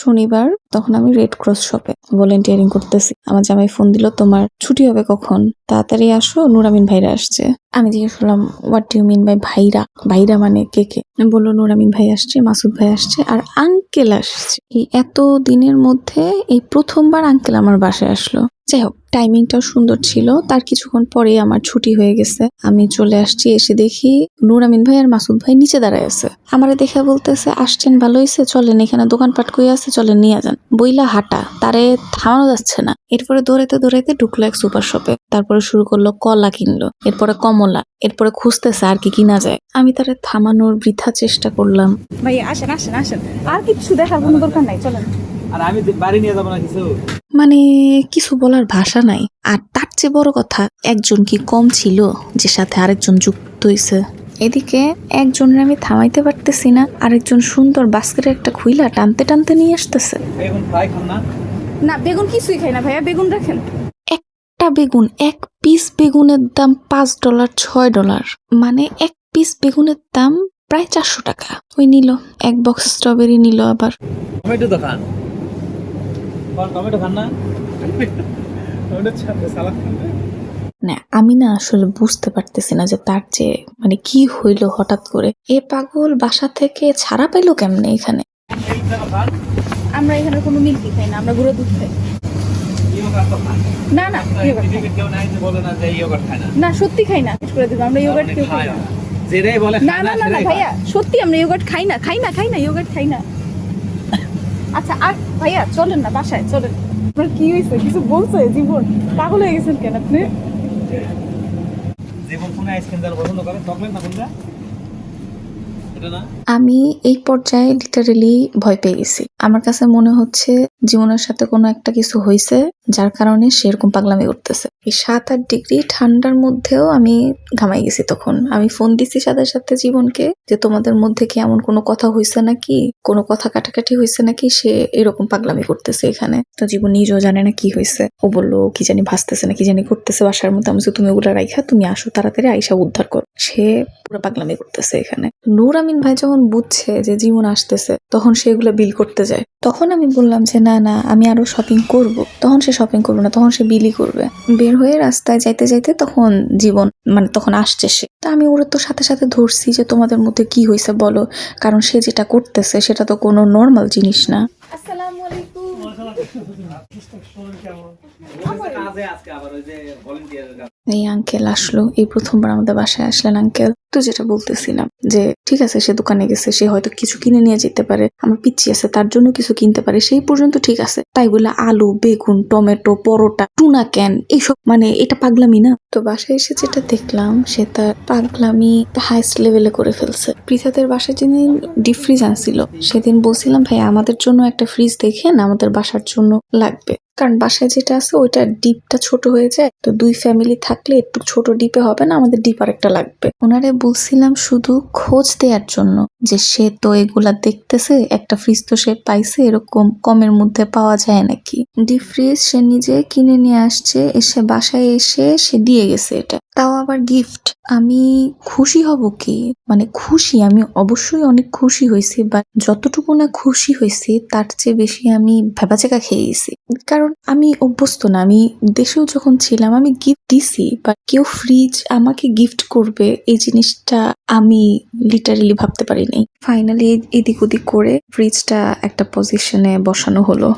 শনিবার, তখন আমি রেড ক্রস শপে ভলেন্টিয়ারিং করতেছি। আমার জামাই ফোন দিল, তোমার ছুটি হবে কখন, তাড়াতাড়ি আসো, নুরামিন ভাইরা আসছে। আমি জিজ্ঞেস করলাম, what do you mean by ভাইরা? ভাইরা মানে কে কে? বললো নুরামিন ভাই আসছে, মাসুদ ভাই আসছে, আর আঙ্কেল আসছে। এই এত দিনের মধ্যে এই প্রথমবার আঙ্কেল আমার বাসায় আসলো। যাই হোক, টাইমিংটাও সুন্দর ছিল। তার কিছুক্ষণ পরে আমার ছুটি হয়ে গেছে, আমি চলে আসছি। এসে দেখি নুরামিন ভাই আর মাসুদ ভাই নিচে দাঁড়ায় আছে। আমারে দেখে বলতেছে, আসছেন ভালো হয়েছে, চলেন এখানে দোকানপাট কই আছে, চলেন নিয়ে যান। বইলা হাঁটা, তারে থামানো যাচ্ছে না। এরপরে দৌড়াইতে দৌড়াইতে ঢুকলো এক সুপার শপে। তারপরে শুরু করলো কলা কিনলো, এরপরে কমলা, এরপরে খুঁজতেছে আর কি কিনা যায়। আমি তারে থামানোর বৃথা চেষ্টা করলাম। ভাই আসেন আসেন আসেন, আর কিছু দেখার কোনো দরকার নাই, চলেন। আর আমি বাড়ি নিয়ে যাবো না কিছু, মানে কিছু বলার ভাষা নাই। আর তার চেয়ে বড় কথা, একজন কি কম ছিল যে সাথে আরেকজন যুক্ত হইছে? এদিকে একজনের আমি থামাইতে পারতেছি না, আরেকজন সুন্দর বাস্কেটে একটা খুইলা টানতে টানতে নিয়ে আসতেছে। বেগুন ফ্রাই খান না? না, বেগুন কিছুই খাই না ভাইয়া, বেগুন রাখেন। একটা বেগুন, এক পিস বেগুনের দাম $5, $6। মানে এক পিস বেগুনের দাম প্রায় 400 টাকা। ওই নিল এক বক্স স্ট্রবেরি নিল। আবার টমেটো তো খান, টমেটো খান না? টমেটো সালাদ খান না, আমি না আসলে বুঝতে পারতেছি না যে তার যে মানে কি হইলো হঠাৎ করে। এ পাগল বাসা থেকে ছাড়া পাইলো কেমনে এখানে? আমরা এখানে কোনো মিল্কি খাই না, আমরা গুঁড়ো দুধ খাই। না না, না সত্যি খাই না, করে দেবো আমরা ইয়োগার্ট কেউ খাই না। না না না না ভাইয়া, সত্যি আমরা ইয়োগার্ট খাই না, ইয়োগার্ট খাই না। আচ্ছা আর ভাইয়া চলেন না বাসায়, চলেন। আপনার কি হয়েছে, কিছু বলছে জীবন? পাগল হয়ে গেছেন কেন আপনি? জীবন কোন আইসক্রিম যারা পছন্দ করে, চকলেট না কোনটা? এটা না? আমি এই পর্যায়ে লিটারেলি ভয় পেয়ে গেছি। আমার কাছে মনে হচ্ছে জীবনের সাথে কোনো একটা কিছু হয়েছে যার কারণে সে এরকম পাগলামি করতেছে। এই 7-8 ডিগ্রি ঠান্ডার মধ্যেও আমি ঘামাই গেছি। তখন আমি ফোন দিছি সাথে সাথে জীবনকে, যে তোমাদের মধ্যে কি এমন কোনো কথা হয়েছে নাকি, কোনো কথা কাটাকাটি হয়েছে নাকি, সে এরকম পাগলামি করতেছে এখানে। তো জীবন নিজেও জানে না কি হয়েছে। ও বললো কি জানি ভাসতেছে না কি জানি করতেছে বাসার মধ্যে। আমি তুমি ওগুলা রাইখা তুমি আসো, তাড়াতাড়ি আইসা উদ্ধার কর। সে পুরো পাগলামি করতেছে এখানে। নুরামিন ভাই যখন বুঝছে যে জীবন আসতেছে, তখন সেগুলো বিল করতে যায়। তখন আমি বললাম যে না না, আমি আরো শপিং করব। তখন সে শপিং করবে না, তখন সে বিলি করবে। বের হয়ে রাস্তায় যাইতে যাইতে তখন জীবন মানে তখন আসছে সে। তা আমি ওরা তো সাথে সাথে ধরছি যে তোমাদের মধ্যে কি হয়েছে বলো, কারণ সে যেটা করতেছে সেটা তো কোনো নর্মাল জিনিস না। আসসালামু আলাইকুম। এই আঙ্কেল আসলো, এই প্রথমবার আমাদের বাসায় আসলেন আঙ্কেল। তো যেটা বলতেছিলাম যে ঠিক আছে, সে দোকানে গেছে, সে হয়তো কিছু কিনে নিয়ে যেতে পারে, আমার পিচ্চি আছে তার জন্য কিছু কিনতে পারে, সেই পর্যন্ত ঠিক আছে। তাই বলে আলু, বেগুন, টমেটো, পরোটা, টুনা ক্যান, এইসব মানে এটা পাগলামি না? তো বাসায় এসে যেটা দেখলাম, সে তার পাগলামি হাইস্ট লেভেলে করে ফেলছে। পৃথাদের বাসায় যেদিন ডিপ ফ্রিজ আনছিল, সেদিন বলছিলাম ভাই আমাদের জন্য একটা ফ্রিজ দেখেন, আমাদের বাসার জন্য লাগবে। কারণ বাসায় যেটা আছে ওইটা ডিপটা ছোট হয়ে যায়, তো 2 ফ্যামিলি থাকলে একটু ছোট ডিপে হবে না, আমাদের ডিপ আর একটা লাগবে। ওনারে বলছিলাম শুধু খোঁজ দেওয়ার জন্য যে সে তো এগুলা দেখতেছে, একটা ফ্রিজ তো সে পাইছে, এরকম কমের মধ্যে পাওয়া যায় নাকি। ডিপ ফ্রিজ সে নিজে কিনে নিয়ে আসছে, এসে বাসায় এসে সে দিয়ে গেছে এটা, তাও আবার গিফট। আমি খুশি হব কি, মানে খুশি, আমি অবশ্যই অনেক খুশি হয়েছি, বাট যতটুকু না খুশি হয়েছি তার চেয়ে বেশি আমি ভেবাচেকা খেয়ে গেছি। কারণ আমি অভ্যস্ত না, আমি দেশেও যখন ছিলাম আমি গিফট দিছি, বাট কেউ ফ্রিজ আমাকে গিফট করবে এই জিনিসটা আমি লিটারেলি ভাবতে পারি নাই। ফাইনালি এদিক ওদিক করে ফ্রিজটা একটা পজিশনে বসানো হলো।